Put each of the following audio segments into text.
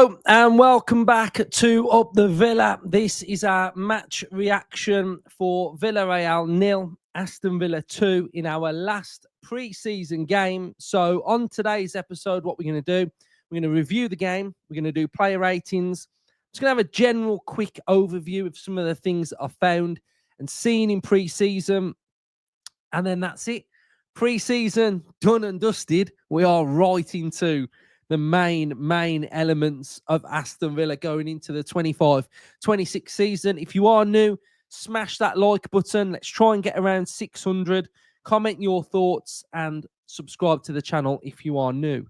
Hello and welcome back to Up the Villa. This is our match reaction for Villarreal 0, Aston Villa 2 in our last pre-season game. So on today's episode, what we're going to do, we're going to review the game. We're going to do player ratings. Just going to have a general quick overview of some of the things that I found and seen in pre-season. And then that's it. Pre-season done and dusted. We are right into the main elements of Aston Villa going into the 25-26 season. If you are new, smash that like button. Let's try and get around 600. Comment your thoughts and subscribe to the channel if you are new.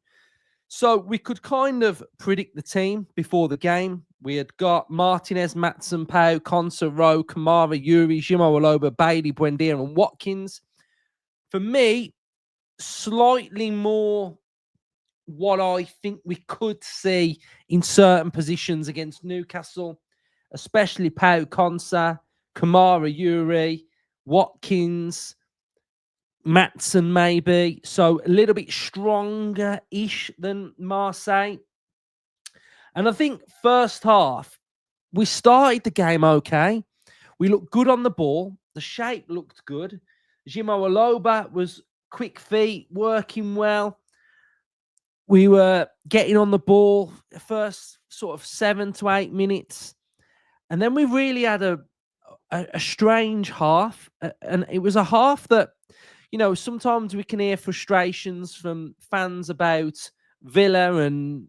So we could kind of predict the team before the game. We had got Martinez, Maatsen, Pau, Konsa, Rowe, Kamara, Yuri, Jimo Aloba, Bailey, Buendia, and Watkins. For me, slightly more what I think we could see in certain positions against Newcastle, especially Pau, Konsa, Kamara, Yuri, Watkins, Maatsen maybe. So a little bit stronger-ish than Marseille. And I think first half, we started the game okay. We looked good on the ball. The shape looked good. Jimo Aloba was quick feet, working well. We were getting on the ball the first sort of 7 to 8 minutes. And then we really had a strange half. And it was a half that, you know, sometimes we can hear frustrations from fans about Villa and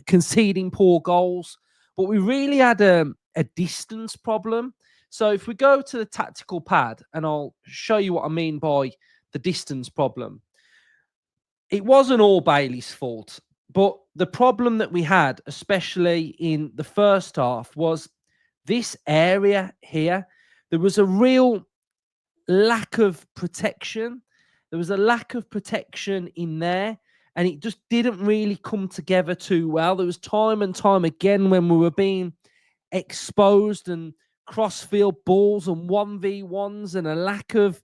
conceding poor goals. But we really had a distance problem. So if we go to the tactical pad, and I'll show you what I mean by the distance problem. It wasn't all Bailey's fault, but the problem that we had, especially in the first half, was this area here. There was a real lack of protection. There was a lack of protection in there, and it just didn't really come together too well. There was time and time again when we were being exposed and cross-field balls and 1v1s and a lack of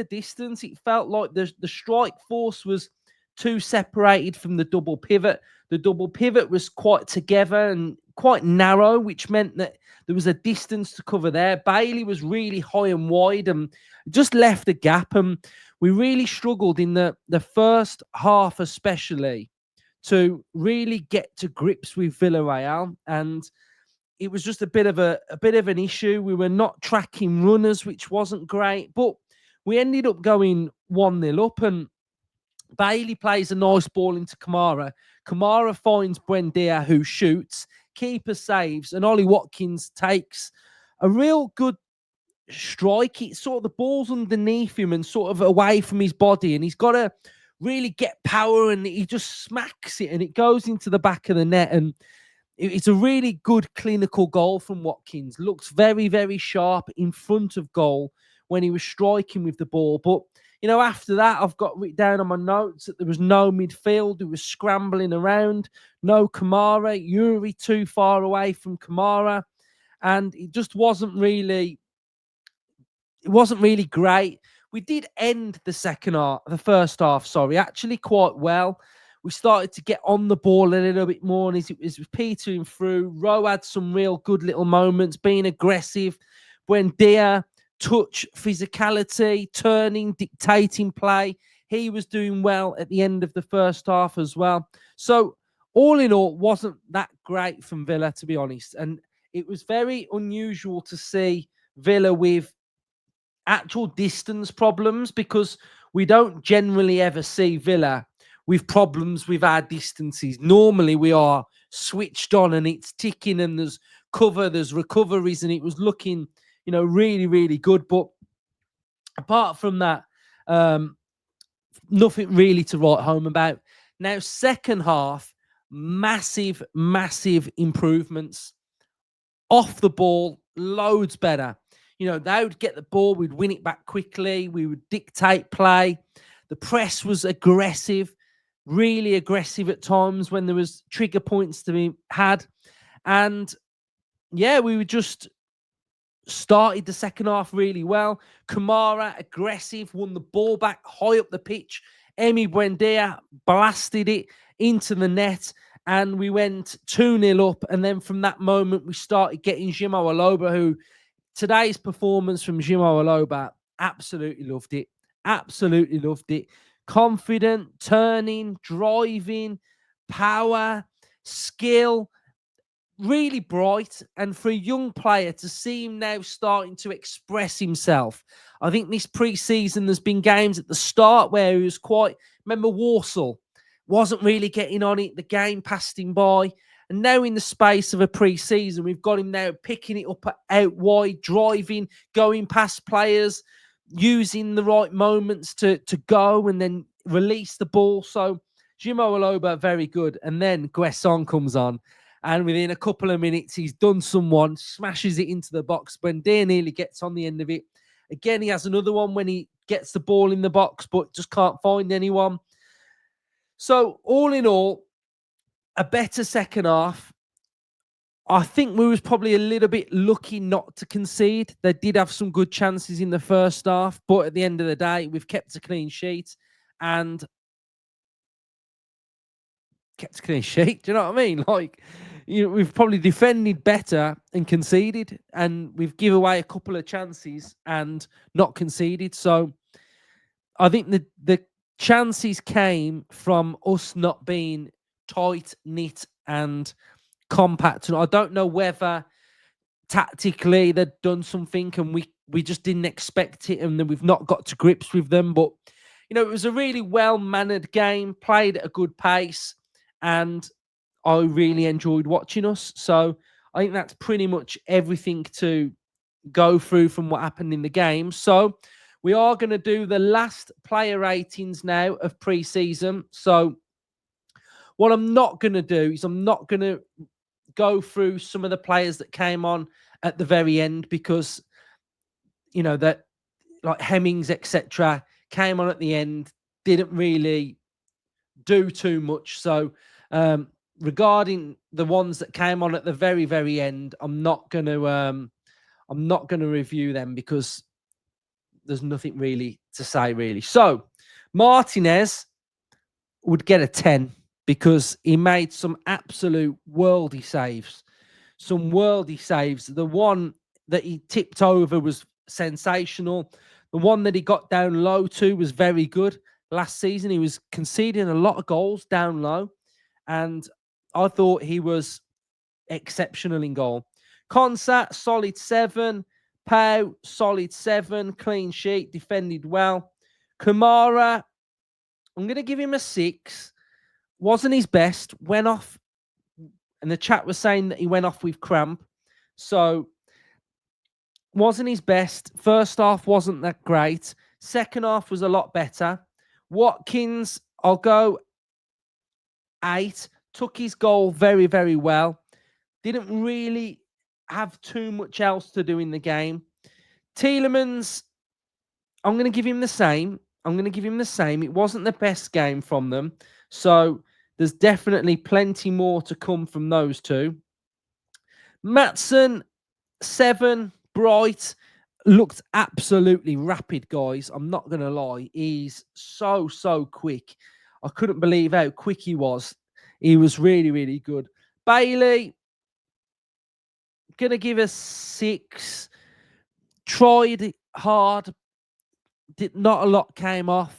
distance. It felt like the strike force was too separated from the double pivot. The double pivot was quite together and quite narrow, which meant that there was a distance to cover there. Bailey was really high and wide and just left a gap. And we really struggled in the first half, especially, to really get to grips with Villarreal. And it was just a bit of an issue. We were not tracking runners, which wasn't great. But we ended up going 1-0 up, and Bailey plays a nice ball into Kamara. Kamara finds Buendia, who shoots. Keeper saves, and Ollie Watkins takes a real good strike. It's sort of the ball's underneath him and sort of away from his body, and he's got to really get power, and he just smacks it, and it goes into the back of the net. And it's a really good clinical goal from Watkins. Looks very, very sharp in front of goal when he was striking with the ball. But, you know, after that, I've got written down on my notes that there was no midfield. It was scrambling around. No Kamara. Yuri too far away from Kamara. And it just wasn't really great. We did end the first half, actually quite well. We started to get on the ball a little bit more, and it was petering through. Rowe had some real good little moments, being aggressive. Buendia, touch, physicality, turning, dictating play. He was doing well at the end of the first half as well. So all in all, wasn't that great from Villa, to be honest. And it was very unusual to see Villa with actual distance problems, because we don't generally ever see Villa with problems with our distances. Normally we are switched on and it's ticking, and there's cover, there's recoveries, and it was looking, you know, really, really good. But apart from that, nothing really to write home about. Now, second half, massive improvements. Off the ball, loads better. You know, they would get the ball, we'd win it back quickly, we would dictate play. The press was aggressive, really aggressive at times when there was trigger points to be had. And yeah, we would just started the second half really well. Kamara, aggressive, won the ball back high up the pitch. Emi Buendia blasted it into the net. and we went 2-0 up. And then from that moment, we started getting Jimo Aloba, who today's performance from Jimo Aloba, absolutely loved it. Absolutely loved it. Confident, turning, driving, power, skill, really bright. And for a young player to see him now starting to express himself, I think this pre-season there's been games at the start where he was quite, remember Warsaw, wasn't really getting on it. The game passed him by. And now in the space of a pre-season, we've got him now picking it up out wide, driving, going past players, using the right moments to go and then release the ball. So Jimo Aloba, very good. And then Guesson comes on. And within a couple of minutes, he's done someone, smashes it into the box. Buendia nearly gets on the end of it. Again, he has another one when he gets the ball in the box, but just can't find anyone. So all in all, a better second half. I think we was probably a little bit lucky not to concede. They did have some good chances in the first half, but at the end of the day, we've kept a clean sheet and kept a clean sheet. Do you know what I mean? Like, we've probably defended better and conceded, and we've given away a couple of chances and not conceded. So I think the chances came from us not being tight, knit, and compact. And I don't know whether tactically they'd done something and we just didn't expect it, and then we've not got to grips with them. But it was a really well-mannered game, played at a good pace, and I really enjoyed watching us. So I think that's pretty much everything to go through from what happened in the game. So we are going to do the last player ratings now of pre-season. So what I'm not going to do is I'm not going to go through some of the players that came on at the very end, because that, like Hemmings, etc., came on at the end, didn't really do too much. So regarding the ones that came on at the very, very end, I'm not going to review them because there's nothing really to say, really. So Martinez would get a 10 because he made some absolute worldy saves. Some worldy saves. The one that he tipped over was sensational. The one that he got down low to was very good. Last season, he was conceding a lot of goals down low, and I thought he was exceptional in goal. Consat, solid 7. Pau, solid 7. Clean sheet, defended well. Kamara, I'm going to give him a 6. Wasn't his best, went off, and the chat was saying that he went off with cramp. So, wasn't his best. First half wasn't that great. Second half was a lot better. Watkins, I'll go 8. Took his goal very, very well. Didn't really have too much else to do in the game. Tielemans, I'm going to give him the same. It wasn't the best game from them. So there's definitely plenty more to come from those two. Maatsen, 7. Bright. Looked absolutely rapid, guys. I'm not going to lie. He's so quick. I couldn't believe how quick he was. He was really, really good. Bailey, going to give a 6. Tried hard. Not a lot came off.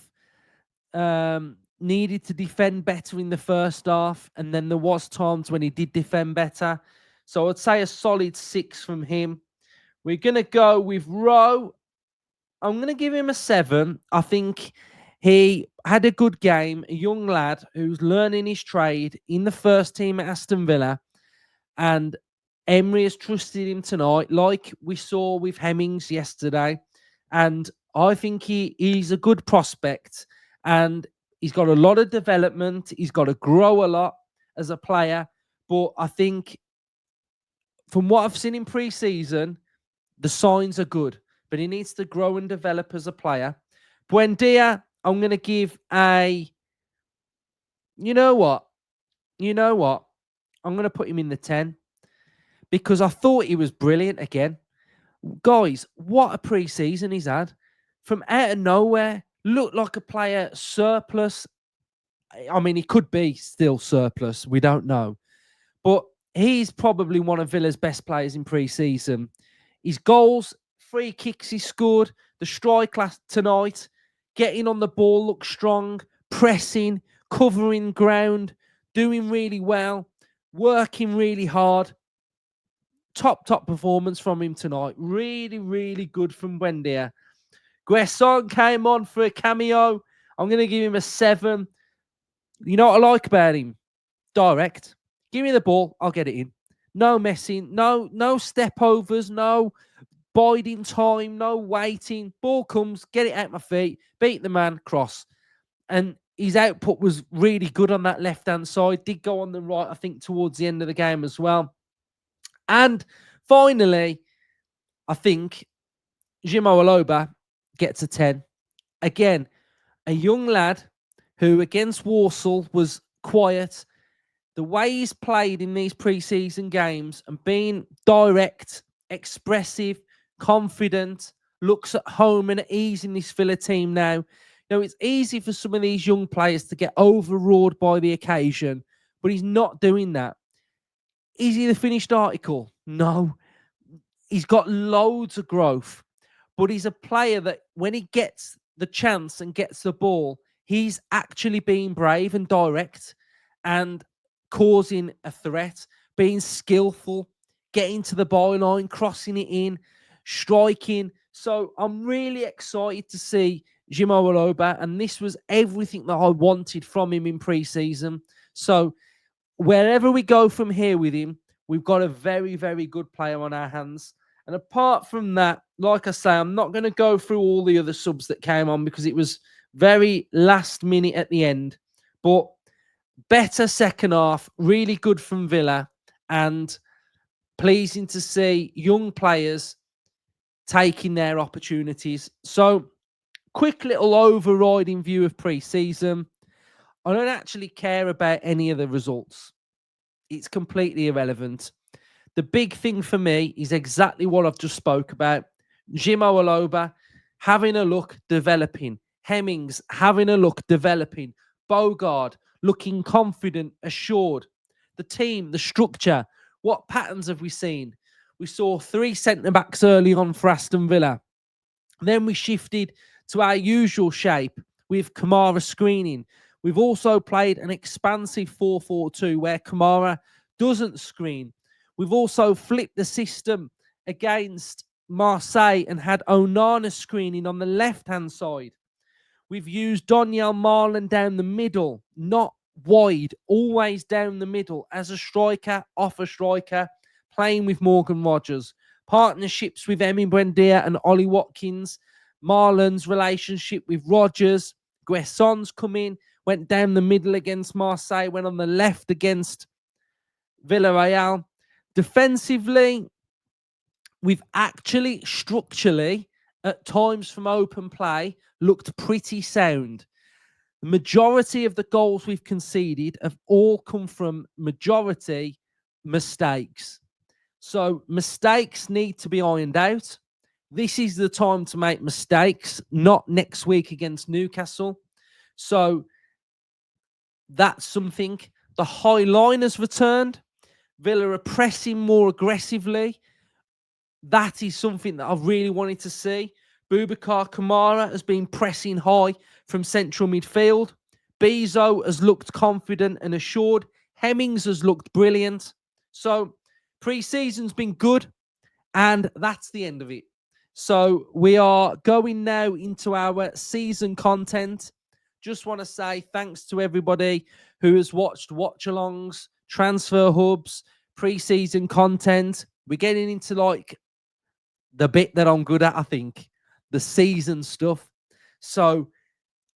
Needed to defend better in the first half. And then there was times when he did defend better. So I'd say a solid 6 from him. We're going to go with Rowe. I'm going to give him a 7. I think he had a good game. A young lad who's learning his trade in the first team at Aston Villa. And Emery has trusted him tonight, like we saw with Hemmings yesterday. And I think he's a good prospect. And he's got a lot of development. He's got to grow a lot as a player. But I think from what I've seen in pre-season, the signs are good, but he needs to grow and develop as a player. Buendia, I'm going to give a... You know what? I'm going to put him in the 10 because I thought he was brilliant again. Guys, what a pre-season he's had. From out of nowhere, looked like a player surplus. I mean, he could be still surplus. We don't know. But he's probably one of Villa's best players in pre-season. His goals, free kicks he scored, the strike last tonight, getting on the ball, looks strong, pressing, covering ground, doing really well, working really hard. Top performance from him tonight. Really, really good from Buendia. Guesson came on for a cameo. I'm going to give him a 7. You know what I like about him? Direct. Give me the ball, I'll get it in. No messing, no step overs, no biding time, no waiting. Ball comes, get it out my feet, beat the man, cross. And his output was really good on that left-hand side. Did go on the right, I think, towards the end of the game as well. And finally, I think Jimo Aloba gets a 10. Again, a young lad who against Walsall was quiet. The way he's played in these pre-season games and being direct, expressive, confident, looks at home and at ease in this Villa team now. You know, it's easy for some of these young players to get overawed by the occasion, but he's not doing that. Is he the finished article? No. He's got loads of growth, but he's a player that when he gets the chance and gets the ball, he's actually being brave and direct and causing a threat, being skillful, getting to the byline, crossing it in, striking. So I'm really excited to see Jimo Aloba, and this was everything that I wanted from him in pre-season. So wherever we go from here with him, we've got a very, very good player on our hands. And apart from that, like I say, I'm not going to go through all the other subs that came on because it was very last minute at the end. But better second half, really good from Villa, and pleasing to see young players taking their opportunities. So, quick little overriding view of pre-season. I don't actually care about any of the results. It's completely irrelevant. The big thing for me is exactly what I've just spoke about. Jimo Aloba having a look, developing. Hemmings having a look, developing. Bogard looking confident, assured. The team, the structure. What patterns have we seen? We saw 3 centre-backs early on for Aston Villa. Then we shifted to our usual shape with Kamara screening. We've also played an expansive 4-4-2 where Kamara doesn't screen. We've also flipped the system against Marseille and had Onana screening on the left-hand side. We've used Donyell Marlon down the middle, not wide, always down the middle as a striker, off a striker, playing with Morgan Rogers. Partnerships with Buendia and Ollie Watkins. Marlon's relationship with Rogers. Guesson's come in, went down the middle against Marseille, went on the left against Villarreal. Defensively, we've actually structurally, at times from open play, looked pretty sound. The majority of the goals we've conceded have all come from majority mistakes. So mistakes need to be ironed out. This is the time to make mistakes, not next week against Newcastle. So that's something. The high line has returned. Villa are pressing more aggressively. That is something that I've really wanted to see. Boubacar Kamara has been pressing high from central midfield. Bezo has looked confident and assured. Hemmings has looked brilliant. So pre-season's been good, and that's the end of it. So we are going now into our season content. Just want to say thanks to everybody who has watched watch-alongs, transfer hubs, pre-season content. We're getting into like the bit that I'm good at, I think, the season stuff. So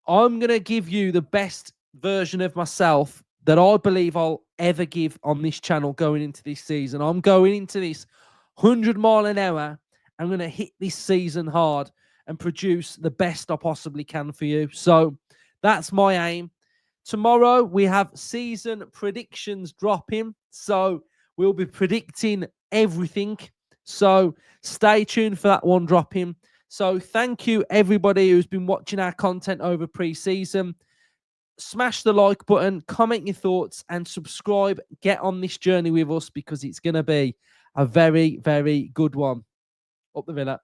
I'm going to give you the best version of myself that I believe I'll ever give on this channel going into this season. I'm going into this 100 mile an hour. I'm going to hit this season hard and produce the best I possibly can for you. So that's my aim. Tomorrow we have season predictions dropping. So we'll be predicting everything. So stay tuned for that one dropping. So thank you everybody who's been watching our content over pre-season. smash the like button, comment your thoughts, and subscribe. Get on this journey with us because it's going to be a very, very good one. Up the Villa.